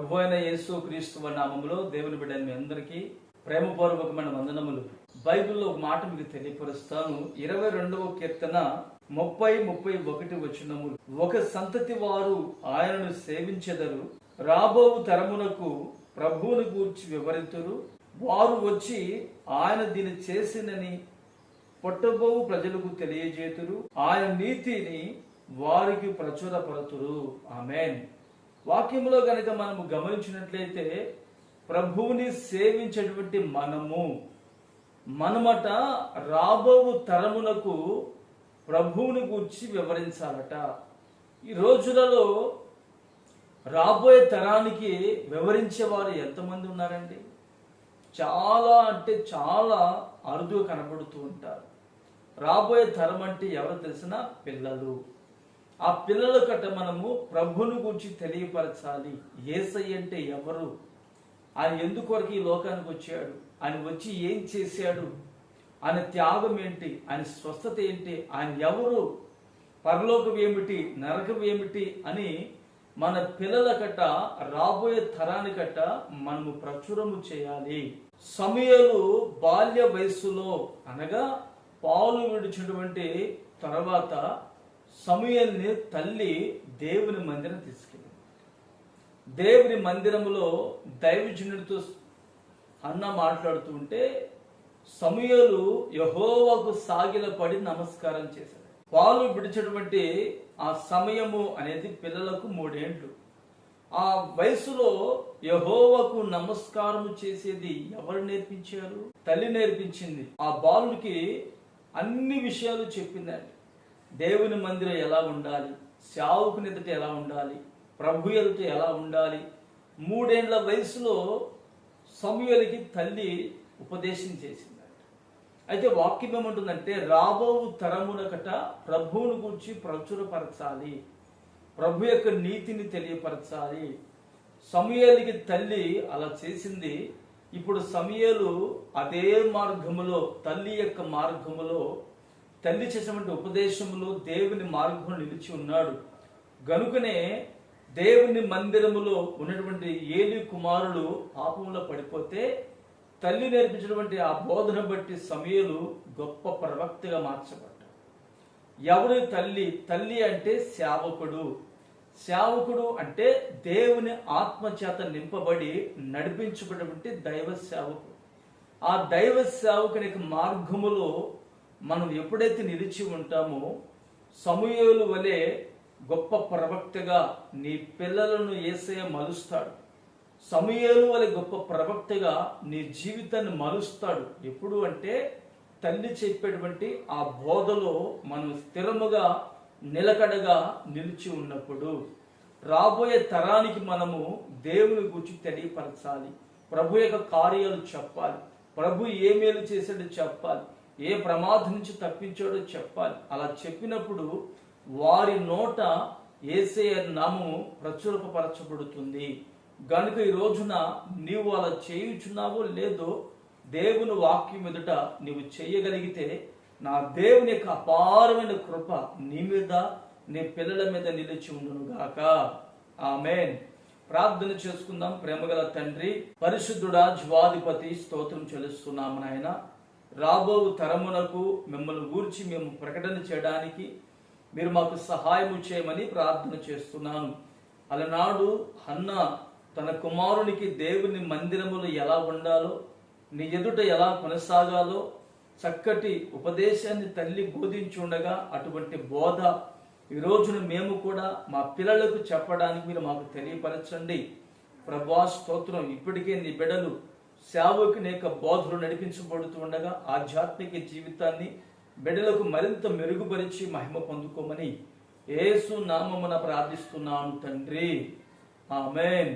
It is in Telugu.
ప్రభు అయిన యేసు క్రీస్తు నామములో దేవుని బిడ్డ మీ అందరికీ ప్రేమపూర్వకమైన వందనములు. బైబిల్లో ఒక మాట మీకు తెలియపరుస్తాను. 22వ కీర్తన 30-31 వచనములు. ఒక సంతతి వారు ఆయనను సేవించెదరు, రాబోవు తరమునకు ప్రభువును గూర్చి వివరింతురు. వారు వచ్చి ఆయన దీన్ని చేసినని పుట్టబోవు ప్రజలకు తెలియజేతురు, ఆయన నీతిని వారికి ప్రచురపరతురు. ఆమేన్. వాక్యంలో గనక మనము గమనించినట్లయితే ప్రభువుని సేవించేటువంటి మనమట రాబోవు తరమునకు ప్రభువుని గూర్చి వివరించాలట. ఈ రోజులలో రాబోయే తరానికి వివరించేవారు ఎంతమంది ఉన్నారండి? చాలా అంటే చాలా అరుదుగా కనబడుతూ ఉంటారు. రాబోయే తరం అంటే ఎవరు తెలిసినా పిల్లలు. ఆ పిల్లల కట్ట మనము ప్రభువుని గురించి తెలియపరచాలి. యేసయ్య అంటే ఎవరు, ఆయన ఎందుకొరకు ఈ లోకానికి వచ్చాడు, ఆయన వచ్చి ఏం చేశాడు, ఆయన త్యాగం ఏంటి, ఆయన స్వస్థత ఏంటి, ఆయన ఎవరు, పరలోకం ఏమిటి, నరకం ఏమిటి అని మన పిల్లల కట్ట రాబోయే తరానికట్ట మనము ప్రచురము చేయాలి. సమూయేలు బాల్య వయస్సులో అనగా పాలు విడిచినటువంటి తర్వాత సమూయేలుని తల్లి దేవుని మందిరం తీసుకెళ్ళింది. దేవుని మందిరములో దైవజనుడితో అన్న మాట్లాడుతూ ఉంటే సమూయేలు యెహోవాకు సాగిలపడి నమస్కారం చేశాడు. పాలు విడిచినటువంటి ఆ సమయము అనేది పిల్లలకు 3 ఏండ్లు. ఆ వయసులో యెహోవాకు నమస్కారం చేసేది ఎవరు నేర్పించారు? తల్లి నేర్పించింది. ఆ బాలుడికి అన్ని విషయాలు చెప్పిందండి. దేవుని మందిరం ఎలా ఉండాలి, సేవకుని ఎదుట ఎలా ఉండాలి, ప్రభు ఎదుట ఎలా ఉండాలి. 3 ఏండ్ల వయసులో సమూయేలుకి తల్లి ఉపదేశం చేసిందంట. అయితే వాక్యం ఏమంటుందంటే రాబో తరమునకట ప్రభువుని గురించి ప్రచురపరచాలి, ప్రభు యొక్క నీతిని తెలియపరచాలి. సమూయేలుకి తల్లి అలా చేసింది. ఇప్పుడు సమూయేలు అదే మార్గములో, తల్లి యొక్క మార్గములో, తల్లి చేసినటువంటి ఉపదేశములు దేవుని మార్గంలో నిలిచి ఉన్నాడు. గనుకనే దేవుని మందిరములో ఉన్నటువంటి ఏలి కుమారులు పాపంలో పడిపోతే తల్లి నేర్పించినటువంటి ఆ బోధన బట్టి సమూయేలు గొప్ప ప్రవక్తగా మార్చబడ్డాడు. ఎవరి తల్లి? తల్లి అంటే సేవకుడు. సేవకుడు అంటే దేవుని ఆత్మచేత నింపబడి నడిపించబడినటువంటి దైవ సేవకుడు. ఆ దైవ సేవకుని మార్గములో మనం ఎప్పుడైతే నిలిచి ఉంటామో సమూయేలు వలె గొప్ప ప్రవక్తగా నీ పిల్లలను యేసయ్య మలుస్తాడు. సమూయేలు వలె గొప్ప ప్రవక్తగా నీ జీవితాన్ని మలుస్తాడు. ఎప్పుడు అంటే తల్లి చెప్పేటువంటి ఆ బోధలో మనం స్థిరముగా నిలకడగా నిలిచి ఉన్నప్పుడు. రాబోయే తరానికి మనము దేవుని గురించి తెలియపరచాలి, ప్రభు యొక్క కార్యాలు చెప్పాలి, ప్రభు ఏ మేలు చేశాడో చెప్పాలి, ఏ ప్రమాదం నుంచి తప్పించాడో చెప్పాలి. అలా చెప్పినప్పుడు వారి నోట యేసయ్య నామము ప్రచురపరచబడుతుంది. గనుక ఈ రోజున నీవు అలా చేయుచున్నావో లేదో దేవుని వాక్యం ఎదుట నీవు చేయగలిగితే నా దేవుని యొక్క అపారమైన కృప నీ మీద, నీ పిల్లల మీద నిలిచి ఉండును గాక. ఆమేన్. ప్రార్థన చేసుకుందాం. ప్రేమగల తండ్రి, పరిశుద్ధుడా, జీవాధిపతి, స్తోత్రం చెల్లిస్తున్నాము నాయన. రాబో తరమునకు మిమ్మల్ని గూర్చి మేము ప్రకటన చేయడానికి మీరు మాకు సహాయం చేయమని ప్రార్థన చేస్తున్నాను. అలనాడు హన్న తన కుమారునికి దేవుని మందిరములు ఎలా ఉండాలో, నీ ఎదుట ఎలా కొనసాగాలో చక్కటి ఉపదేశాన్ని తల్లి బోధించి ఉండగా అటువంటి బోధ ఈ రోజున మేము కూడా మా పిల్లలకు చెప్పడానికి మీరు మాకు తెలియపరచండి. ప్రభువా స్తోత్రం. ఇప్పటికే నీ బిడ్డలు సేవకుని యొక్క బోధలు నడిపించబడుతూ ఉండగా ఆధ్యాత్మిక జీవితాన్ని బిడ్డలకు మరింత మెరుగుపరిచి మహిమ పొందుకోమని యేసు నామమున ప్రార్థిస్తున్నాను తండ్రి. ఆమేన్.